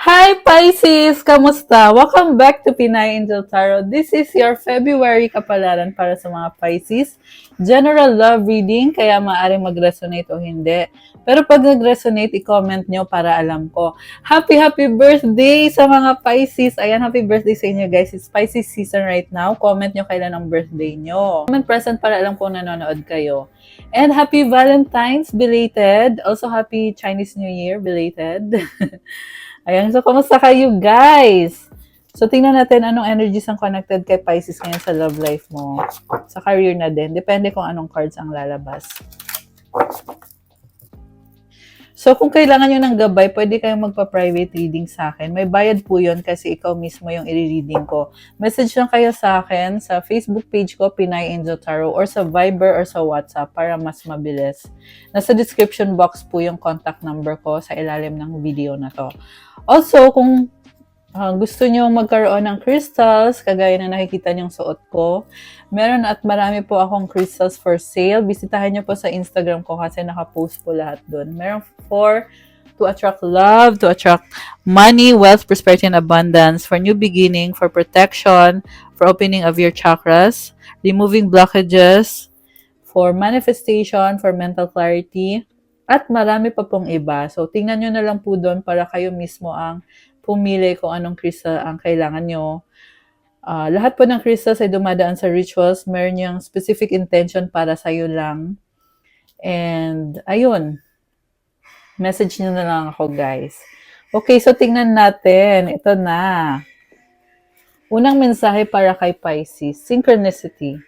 Hi Pisces! Kamusta? Welcome back to Pinay Angel Tarot. This is your February kapalaran para sa mga Pisces. General love reading, kaya maaaring mag-resonate o hindi. Pero pag nag-resonate, i-comment nyo para alam ko. Happy birthday sa mga Pisces! Ayan, happy birthday sa inyo guys. It's Pisces season right now. Comment nyo kailan ang birthday nyo. Comment present para alam ko nanonood kayo. And happy Valentine's belated. Also happy Chinese New Year belated. Ayan, so kamusta kayo guys? So tingnan natin anong energies ang connected kay Pisces ngayon sa love life mo. Sa career na din. Depende kung anong cards ang lalabas. So kung kailangan nyo ng gabay, pwede kayong magpa-private reading sa akin. May bayad po yun kasi ikaw mismo yung i-reading ko. Message lang kayo sa akin sa Facebook page ko, Pinay Angel Tarot, or sa Viber or sa WhatsApp para mas mabilis. Nasa description box po yung contact number ko sa ilalim ng video na to. Also, kung gusto nyo magkaroon ng crystals, kagaya na nakikita nyong suot ko, meron at marami po akong crystals for sale. Bisitahin nyo po sa Instagram ko kasi nakapost po lahat doon. Meron to attract love, to attract money, wealth, prosperity, and abundance, for new beginning, for protection, for opening of your chakras, removing blockages, for manifestation, for mental clarity, at marami pa pong iba. So, tingnan nyo na lang po doon para kayo mismo ang pumili kung anong crystal ang kailangan nyo. Lahat po ng crystals ay dumadaan sa rituals. Meron yung specific intention para sa'yo lang. And, ayun. Message nyo na lang ako, guys. Okay, so tingnan natin. Ito na. Unang mensahe para kay Pisces. Synchronicity.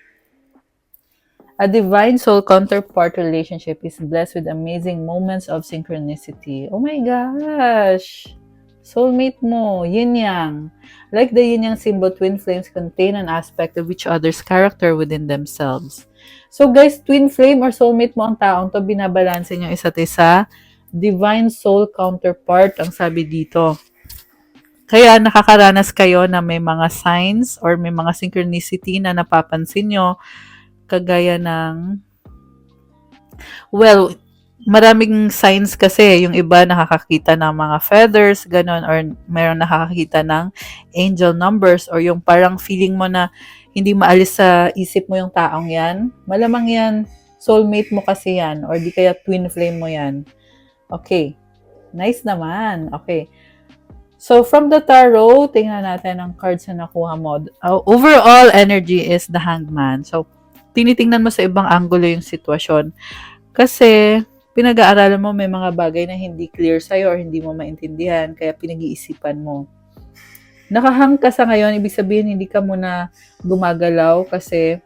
A divine soul counterpart relationship is blessed with amazing moments of synchronicity. Oh my gosh! Soulmate mo, yin-yang. Like the yin-yang symbol, twin flames contain an aspect of each other's character within themselves. So guys, twin flame or soulmate mo ang taong to, binabalanse nyo isa't isa. Divine soul counterpart ang sabi dito. Kaya nakakaranas kayo na may mga signs or may mga synchronicity na napapansin nyo, kagaya ng, well, maraming signs kasi. Yung iba nakakakita ng mga feathers, ganon, or meron nakakakita ng angel numbers, or yung parang feeling mo na hindi maalis sa isip mo yung taong yan. Malamang yan, soulmate mo kasi yan, or di kaya twin flame mo yan. Okay. Nice naman. Okay. So, from the tarot, tingnan natin ang cards na nakuha mo. Overall energy is the Hangman. So, tinitingnan mo sa ibang anggulo yung sitwasyon. Kasi, pinag-aaralan mo may mga bagay na hindi clear sa'yo or hindi mo maintindihan, kaya pinag-iisipan mo. Nakahang ka sa ngayon, ibig sabihin hindi ka muna gumagalaw kasi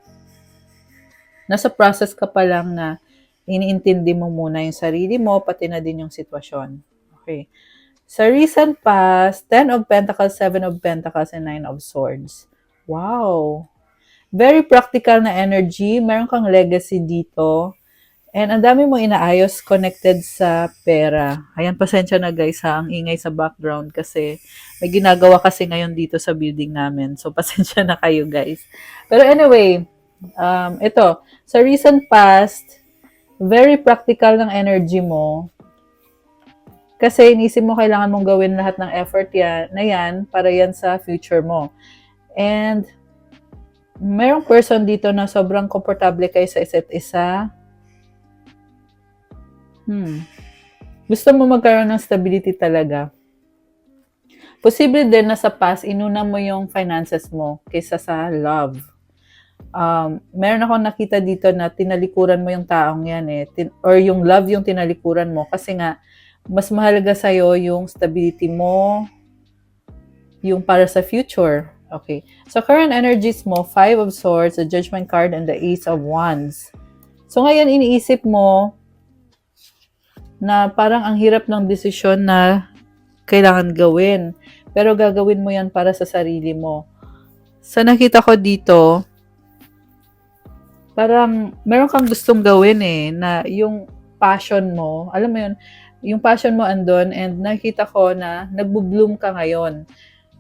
nasa process ka pa lang na iniintindi mo muna yung sarili mo, pati na din yung sitwasyon. Okay. Sa recent past, 10 of Pentacles, 7 of Pentacles, and 9 of Swords. Wow! Very practical na energy. Meron kang legacy dito. And ang dami mo inaayos connected sa pera. Ayan, pasensya na guys ha, ang ingay sa background kasi may ginagawa kasi ngayon dito sa building namin. So, pasensya na kayo guys. Pero anyway, ito, sa recent past, very practical ng energy mo. Kasi inisip mo kailangan mong gawin lahat ng effort na yan para yan sa future mo. And mayroong person dito na sobrang komportable kayo sa isa't isa. Gusto mo magkaroon ng stability talaga. Posible din na sa past, inuna mo yung finances mo kaysa sa love. Meron akong nakita dito na tinalikuran mo yung taong yan or yung love yung tinalikuran mo kasi nga, mas mahalaga sa'yo yung stability mo, yung para sa future. Okay. So, current energies mo, 5 of Swords, the Judgment card, and the Ace of Wands. So, ngayon iniisip mo na parang ang hirap ng desisyon na kailangan gawin. Pero gagawin mo yan para sa sarili mo. Sa nakita ko dito, parang meron kang gustong gawin na yung passion mo, alam mo yun, yung passion mo andun, and nakita ko na nagbo-bloom ka ngayon.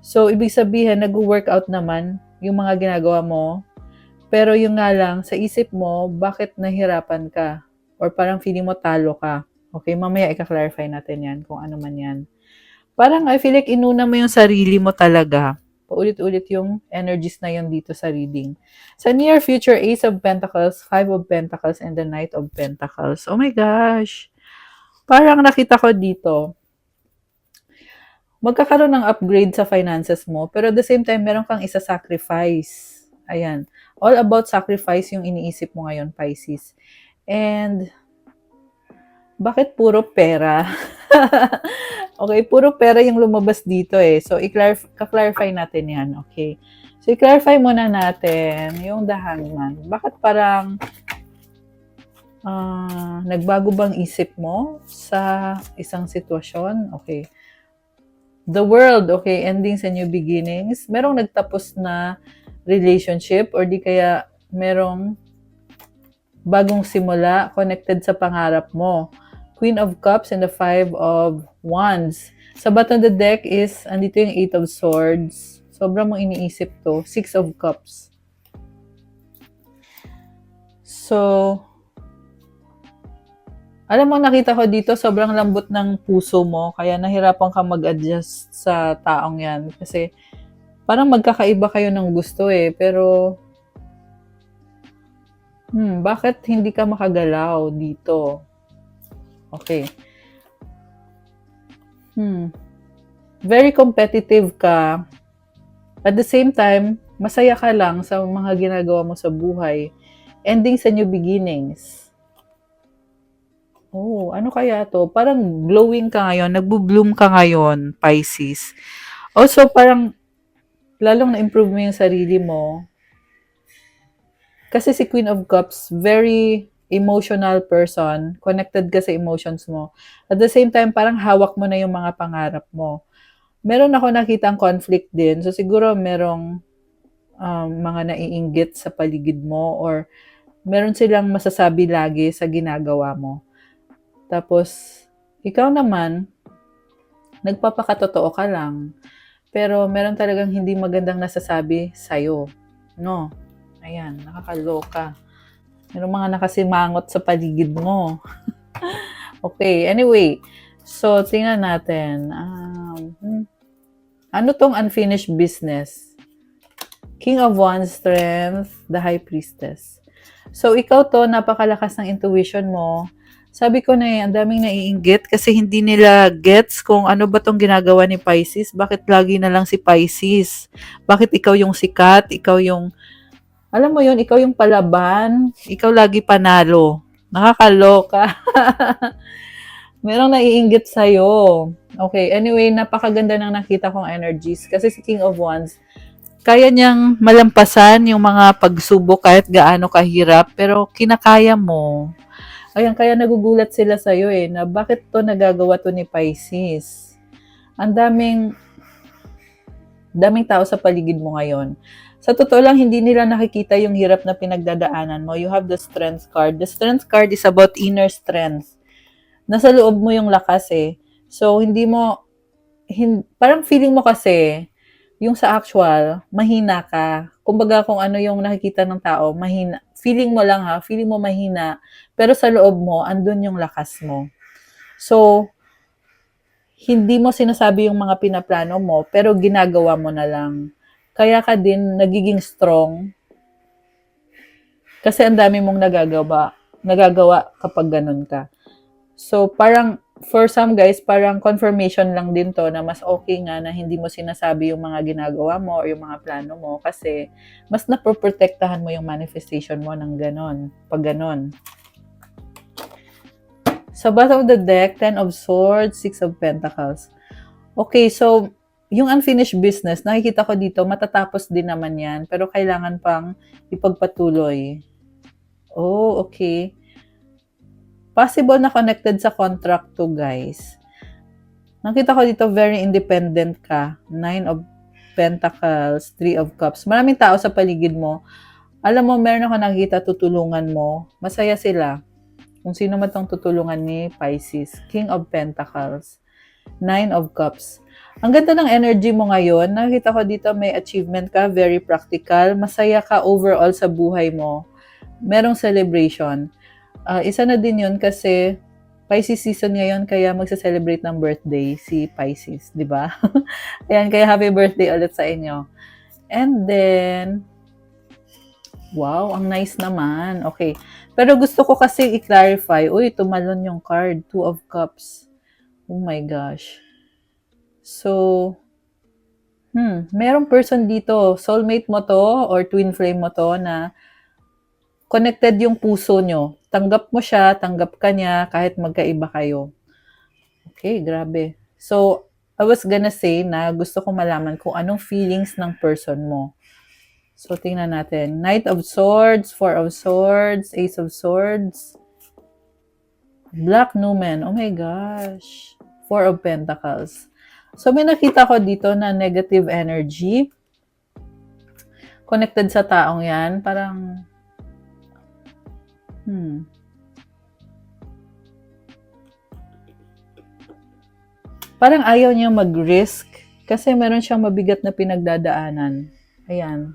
So, ibig sabihin, nag-workout naman yung mga ginagawa mo. Pero yung nga lang, sa isip mo, bakit nahirapan ka? Or parang feeling mo talo ka. Okay, mamaya i-clarify natin yan kung ano man yan. Parang I feel like inuna mo yung sarili mo talaga. Paulit-ulit yung energies na yun dito sa reading. Sa near future, Ace of Pentacles, Five of Pentacles, and the Knight of Pentacles. Oh my gosh. Parang nakita ko dito, magkakaroon ng upgrade sa finances mo, pero at the same time, meron kang isa-sacrifice. Ayan. All about sacrifice yung iniisip mo ngayon, Pisces. And, bakit puro pera? Okay, puro pera yung lumabas dito eh. So, i-clarify natin yan, okay? So, i-clarify muna natin yung The Hangman. Bakit parang nagbago bang isip mo sa isang sitwasyon? Okay. The World, okay, endings and new beginnings. Merong nagtapos na relationship or di kaya merong bagong simula connected sa pangarap mo. Queen of Cups and the Five of Wands. Sa bottom of the deck is, andito yung Eight of Swords. Sobrang mong iniisip to. Six of Cups. So, alam mo, nakita ko dito, sobrang lambot ng puso mo. Kaya nahirapan ka mag-adjust sa taong yan. Kasi, parang magkakaiba kayo ng gusto eh. Pero, bakit hindi ka makagalaw dito? Okay. Very competitive ka. At the same time, masaya ka lang sa mga ginagawa mo sa buhay. Ending sa new beginnings. Oh, ano kaya to? Parang glowing ka ngayon, nagbo-bloom ka ngayon, Pisces. Also, parang lalong na-improve mo yung sarili mo. Kasi si Queen of Cups, very emotional person, connected ka sa emotions mo. At the same time, parang hawak mo na yung mga pangarap mo. Meron ako nakitang conflict din. So, siguro merong mga naiinggit sa paligid mo or meron silang masasabi lagi sa ginagawa mo. Tapos, ikaw naman, nagpapakatotoo ka lang. Pero meron talagang hindi magandang nasasabi sa'yo. No? Ayan, nakakaloka. Merong mga nakasimangot sa paligid mo. Okay, anyway. So, tingnan natin. Ano tong unfinished business? King of Wands, Strength, the High Priestess. So, ikaw to, napakalakas ng intuition mo. Sabi ko na ang daming naiinggit kasi hindi nila gets kung ano ba tong ginagawa ni Pisces. Bakit lagi na lang si Pisces? Bakit ikaw yung sikat? Ikaw yung alam mo yun, ikaw yung palaban, ikaw lagi panalo. Nakakaloka. Merong naiinggit sa'yo. Okay, anyway, napakaganda ng nakita kong energies. Kasi si King of Wands, kaya niyang malampasan yung mga pagsubok kahit gaano kahirap, pero kinakaya mo. Ayan, kaya nagugulat sila sa'yo eh, na bakit to nagagawa to ni Pisces. Ang daming tao sa paligid mo ngayon. Sa totoo lang, hindi nila nakikita yung hirap na pinagdadaanan mo. You have the Strength card. The Strength card is about inner strength. Nasa loob mo yung lakas eh. So, parang feeling mo kasi, yung sa actual, mahina ka. Kumbaga kung ano yung nakikita ng tao, mahina. Feeling mo lang ha, feeling mo mahina. Pero sa loob mo, andun yung lakas mo. So, hindi mo sinasabi yung mga pinaplano mo, pero ginagawa mo na lang. Kaya ka din nagiging strong kasi ang dami mong nagagawa kapag ganun ka. So, parang for some guys, parang confirmation lang din to na mas okay nga na hindi mo sinasabi yung mga ginagawa mo or yung mga plano mo kasi mas napoprotektahan mo yung manifestation mo ng ganon, pag ganon. Sa bottom of the deck, 10 of Swords, 6 of Pentacles. Okay, so yung unfinished business, nakikita ko dito, matatapos din naman yan, pero kailangan pang ipagpatuloy. Oh, okay. Possible na connected sa contract to, guys. Nakita ko dito, very independent ka. 9 of Pentacles, 3 of Cups. Maraming tao sa paligid mo. Alam mo, meron ako nakikita tutulungan mo. Masaya sila. Kung sino man tong tutulungan ni Pisces. King of Pentacles, 9 of Cups. Ang ganda ng energy mo ngayon. Nakita ko dito may achievement ka, very practical. Masaya ka overall sa buhay mo. Merong celebration. Isa na din yun kasi Pisces season ngayon, kaya magsa-celebrate ng birthday si Pisces, di ba? Ayan, kaya happy birthday ulit sa inyo. And then, wow, ang nice naman. Okay. Pero gusto ko kasi i-clarify, uy, tumalon yung card, Two of Cups. Oh my gosh. So, merong person dito, soulmate mo to or twin flame mo to na connected yung puso nyo. Tanggap mo siya, tanggap ka niya, kahit magkaiba kayo. Okay, grabe. So, I was gonna say na gusto ko malaman kung anong feelings ng person mo. So, tingnan natin. Knight of Swords, Four of Swords, Ace of Swords, Black Numen. Oh my gosh. Four of Pentacles. So, may nakita ko dito na negative energy connected sa taong yan. Parang, parang ayaw niya mag-risk kasi meron siyang mabigat na pinagdadaanan. Ayan.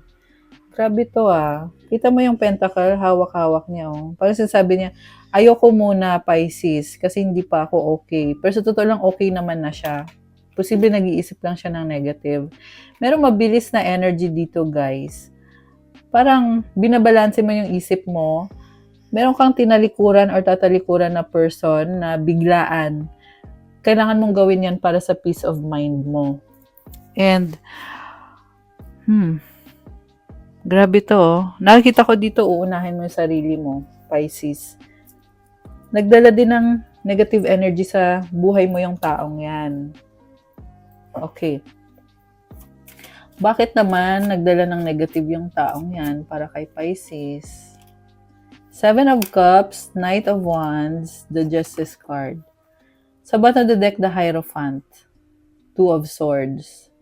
Grabe to ah. Kita mo yung pentacle, hawak-hawak niya oh. Parang sinasabi niya, ayoko muna Pisces kasi hindi pa ako okay. Pero sa totoo lang okay naman na siya. Posible nag-iisip lang siya ng negative. Merong mabilis na energy dito guys. Parang binabalanse mo yung isip mo. Meron kang tinalikuran or tatalikuran na person na biglaan. Kailangan mong gawin yan para sa peace of mind mo. And, grabe to oh. Nakikita ko dito, uunahin mo yung sarili mo, Pisces. Nagdala din ng negative energy sa buhay mo yung taong yan. Okay. Bakit naman nagdala ng negative yung taong yan para kay Pisces? Seven of Cups, Knight of Wands, the Justice card. Sa bottom of the deck, the Hierophant. Two of Swords.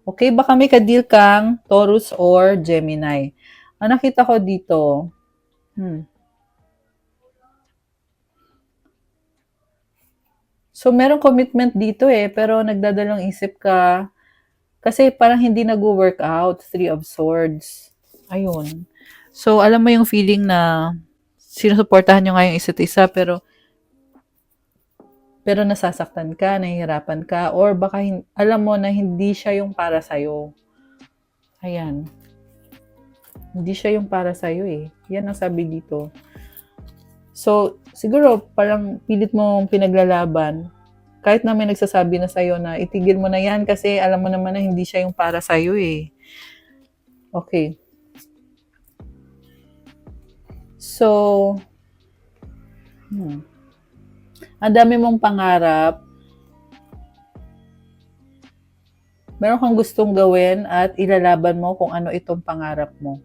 Okay, baka may ka-deal kang Taurus or Gemini. Ang nakita ko dito, so merong commitment dito pero nagdadalong isip ka kasi parang hindi nag-work out. Three of Swords. Ayun. So, alam mo yung feeling na sinusuportahan nyo nga yung isa't isa pero nasasaktan ka, nahihirapan ka, or baka alam mo na hindi siya yung para sa'yo. Ayan. Hindi siya yung para sa'yo Yan ang sabi dito. So, siguro parang pilit mong pinaglalaban. Kahit na may nagsasabi na sa'yo na itigil mo na yan kasi alam mo naman na hindi siya yung para sa'yo Okay. So, ang dami mong pangarap. Meron kang gustong gawin at ilalaban mo kung ano itong pangarap mo.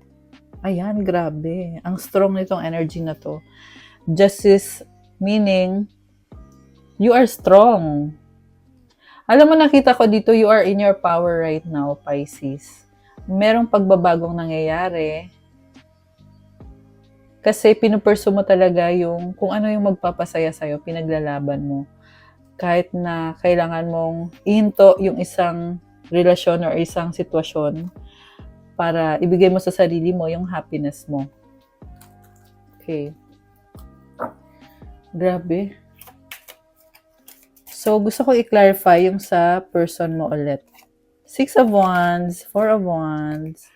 Ayan, grabe. Ang strong nitong energy na to. Justice meaning, you are strong. Alam mo, nakita ko dito, you are in your power right now, Pisces. Merong pagbabagong nangyayari. Kasi pinupursu mo talaga yung kung ano yung magpapasaya sa'yo, pinaglalaban mo. Kahit na kailangan mong ihinto yung isang relasyon or isang sitwasyon para ibigay mo sa sarili mo yung happiness mo. Okay. Grabe. So, gusto ko i-clarify yung sa person mo ulit. Six of Wands, Four of Wands,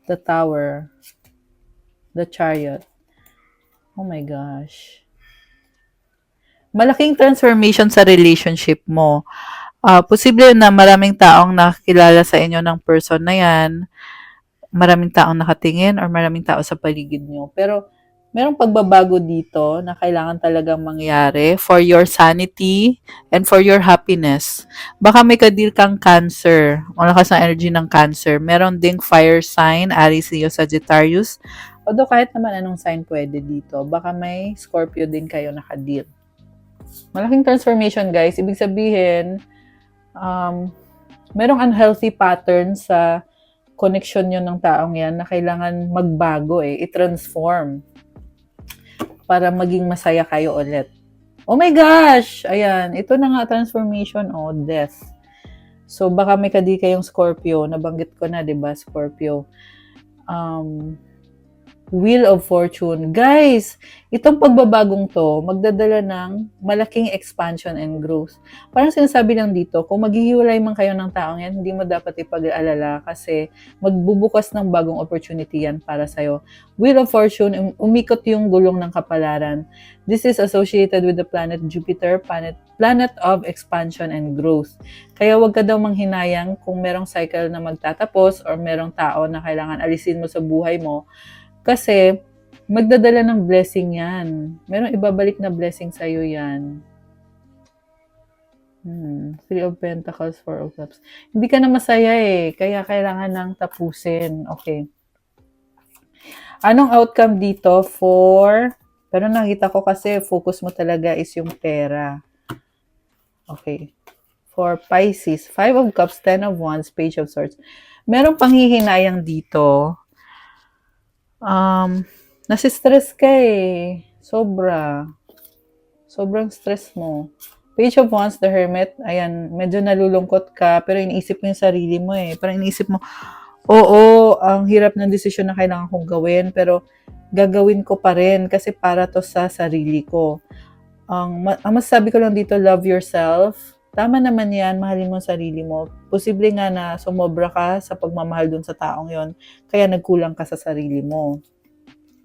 the Tower, the Chariot. Oh my gosh. Malaking transformation sa relationship mo. Posible na maraming taong nakilala sa inyo ng person na yan. Maraming taong nakatingin or maraming tao sa paligid nyo. Pero merong pagbabago dito na kailangan talagang mangyari for your sanity and for your happiness. Baka may ka-deal kang Cancer. Malakas na energy ng Cancer. Meron ding fire sign, Aries, Leo, Sagittarius. Although kahit naman anong sign pwede dito. Baka may Scorpio din kayo naka-deal. Malaking transformation guys. Ibig sabihin, merong unhealthy pattern sa connection nyo ng taong yan na kailangan magbago i-transform para maging masaya kayo ulit. Oh my gosh! Ayan, ito na nga transformation death. So baka may kadi kayong Scorpio, nabanggit ko na 'di ba, Scorpio. Wheel of Fortune. Guys, itong pagbabagong to, magdadala ng malaking expansion and growth. Parang sinasabi lang dito, kung maghihiwalay man kayo ng taong yan, hindi mo dapat ipag-alala kasi magbubukas ng bagong opportunity yan para sa'yo. Wheel of Fortune, umikot yung gulong ng kapalaran. This is associated with the planet Jupiter, planet of expansion and growth. Kaya wag ka daw manghinayang kung merong cycle na magtatapos or merong tao na kailangan alisin mo sa buhay mo. Kasi, magdadala ng blessing yan. Merong ibabalik na blessing sa'yo yan. Three of Pentacles, Four of Cups. Hindi ka na masaya eh. Kaya kailangan nang tapusin. Okay. Anong outcome dito for... Pero nakita ko kasi focus mo talaga is yung pera. Okay. For Pisces, Five of Cups, Ten of Wands, Page of Swords. Merong panghihinayang dito. Nasistress ka eh. Sobrang stress mo. Page of Wands, the Hermit, ayan, medyo nalulungkot ka, pero iniisip mo yung sarili mo eh. Parang iniisip mo, oo, ang hirap ng desisyon na kailangan kong gawin, pero gagawin ko pa rin kasi para to sa sarili ko. Ang masasabi ko lang dito, love yourself. Tama naman yan, mahalin mo ang sarili mo. Posible nga na sumobra ka sa pagmamahal dun sa taong yon, kaya nagkulang ka sa sarili mo.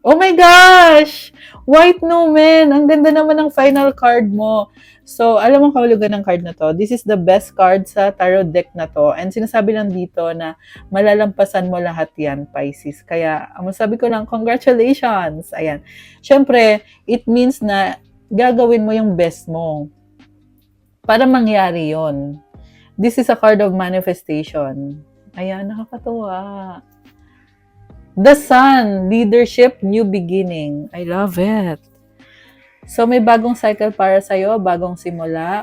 Oh my gosh! White Numen! Ang ganda naman ng final card mo. So, alam mo kahulugan ng card na to. This is the best card sa tarot deck na to. And sinasabi lang dito na malalampasan mo lahat yan, Pisces. Kaya, masabi ko lang, congratulations! Ayan. Siyempre, it means na gagawin mo yung best mo para mangyari yon. This is a card of manifestation. Ayan, nakakatuwa. The Sun, leadership, new beginning. I love it. So, may bagong cycle para sa'yo, bagong simula.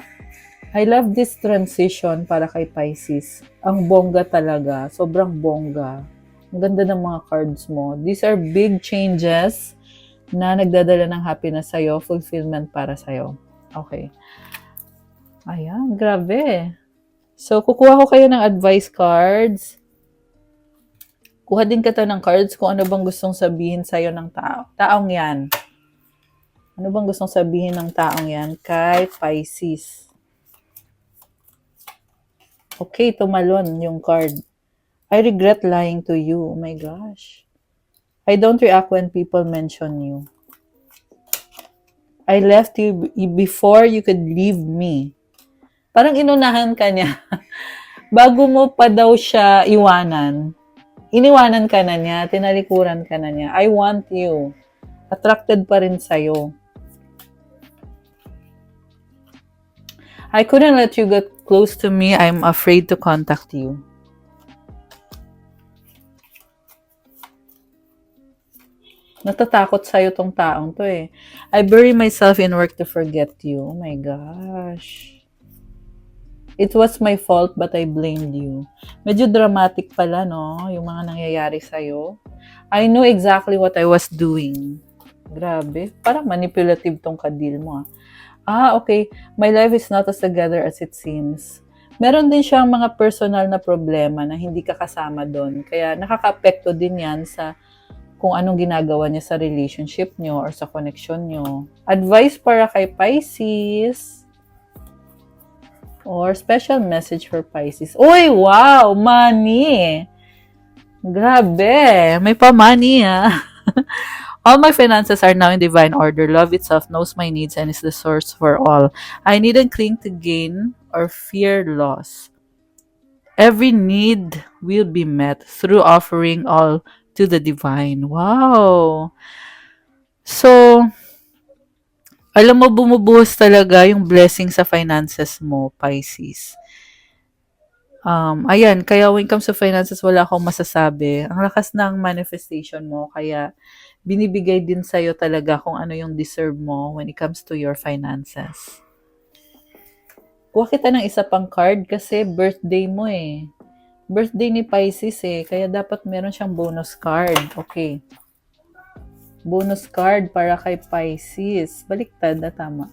I love this transition para kay Pisces. Ang bongga talaga. Sobrang bongga. Ang ganda ng mga cards mo. These are big changes na nagdadala ng happiness sa'yo, fulfillment para sa'yo. Okay. Ayan, grabe. So, kukuha ko kayo ng advice cards. Kuha din ka ng cards kung ano bang gustong sabihin sa'yo ng taong yan. Ano bang gustong sabihin ng taong yan kay Pisces? Okay, tumalon yung card. I regret lying to you. Oh my gosh. I don't react when people mention you. I left you before you could leave me. Parang inunahan ka niya. Bago mo pa daw siya iwanan. Iniwanan ka na niya, tinalikuran ka na niya. I want you. Attracted pa rin sa'yo. I couldn't let you get close to me. I'm afraid to contact you. Natatakot sa'yo tong taong to eh. I bury myself in work to forget you. Oh my gosh. It was my fault but I blamed you. Medyo dramatic pala, no? Yung mga nangyayari sa'yo. I knew exactly what I was doing. Grabe. Parang manipulative tong kadil mo. Okay. My life is not as together as it seems. Meron din siyang mga personal na problema na hindi ka kasama doon. Kaya nakaka-apekto din yan sa kung anong ginagawa niya sa relationship niyo or sa connection niyo. Advice para kay Pisces. Or special message for Pisces. Uy, wow! Money! Grabe! May pa-money, ha? All my finances are now in divine order. Love itself knows my needs and is the source for all. I needn't cling to gain or fear loss. Every need will be met through offering all to the divine. Wow! So, alam mo, bumubuhos talaga yung blessing sa finances mo, Pisces. Ayan, kaya when it comes to finances, wala akong masasabi. Ang lakas ng manifestation mo, kaya binibigay din sa'yo talaga kung ano yung deserve mo when it comes to your finances. Kuha kita ng isa pang card kasi birthday mo eh. Birthday ni Pisces eh, kaya dapat meron siyang bonus card. Okay. Bonus card para kay Pisces. Baliktad na tama.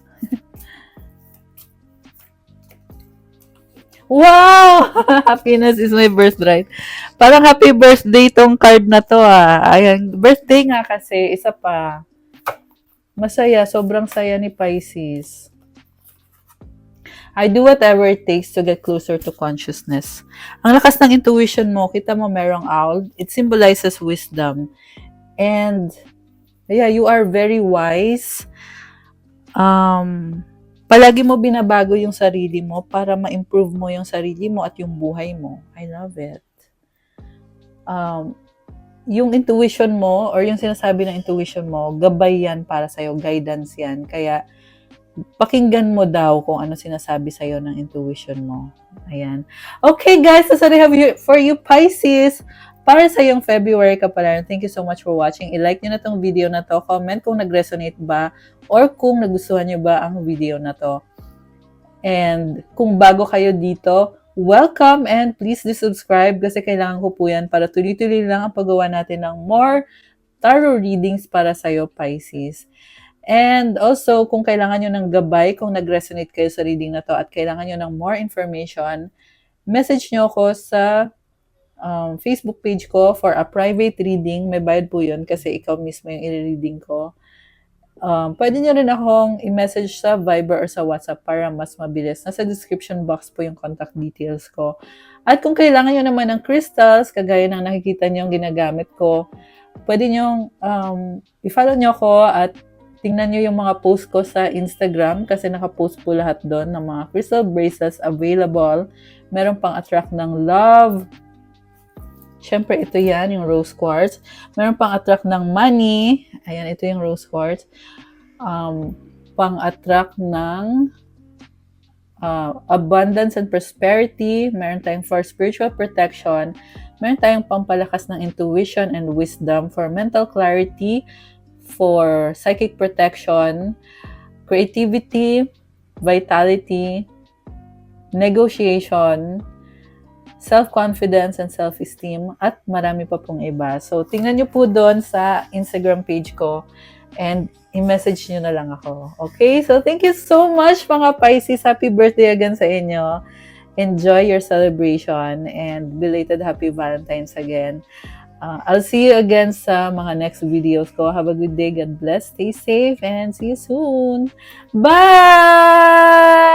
Wow! Happiness is my birthright. Parang happy birthday tong card na to ah. Ayan, birthday nga kasi, isa pa. Masaya, sobrang saya ni Pisces. I do whatever it takes to get closer to consciousness. Ang lakas ng intuition mo, kita mo merong owl, it symbolizes wisdom. And, yeah, you are very wise. Palagi mo binabago yung sarili mo para ma-improve mo yung sarili mo at yung buhay mo. I love it. Yung intuition mo or yung sinasabi ng intuition mo, gabay yan para sa'yo, guidance yan. Kaya, pakinggan mo daw kung ano sinasabi sa'yo ng intuition mo. Ayan. Okay guys, that's what I have for you Pisces. Para sa yung February ka pala, thank you so much for watching. I-like nyo na tong video na to. Comment kung nag-resonate ba or kung nagustuhan nyo ba ang video na to. And kung bago kayo dito, welcome and please do subscribe kasi kailangan ko po yan para tuloy-tuloy lang ang paggawa natin ng more tarot readings para sa'yo, Pisces. And also, kung kailangan nyo ng gabay, kung nag-resonate kayo sa reading na to at kailangan nyo ng more information, message nyo ako sa Facebook page ko for a private reading. May bayad po yun kasi ikaw mismo yung i-reading ko. Pwede nyo rin akong i-message sa Viber or sa WhatsApp para mas mabilis. Nasa description box po yung contact details ko. At kung kailangan nyo naman ng crystals, kagaya ng nakikita nyo yung ginagamit ko, pwede nyo i-follow nyo ako at tingnan nyo yung mga post ko sa Instagram kasi nakapost po lahat doon ng mga crystal bracelets available. Meron pang attract ng love. Siyempre, ito yan, yung rose quartz. Meron pang attract ng money. Ayan, ito yung rose quartz. Pang attract ng abundance and prosperity. Meron tayong for spiritual protection. Meron tayong pampalakas ng intuition and wisdom for mental clarity, for psychic protection, creativity, vitality, negotiation, self-confidence and self-esteem, at marami pa pong iba. So, tingnan nyo po doon sa Instagram page ko and i-message nyo na lang ako. Okay? So, thank you so much mga Pisces. Happy birthday again sa inyo. Enjoy your celebration and belated happy Valentine's again. I'll see you again sa mga next videos ko. Have a good day. God bless. Stay safe and see you soon. Bye!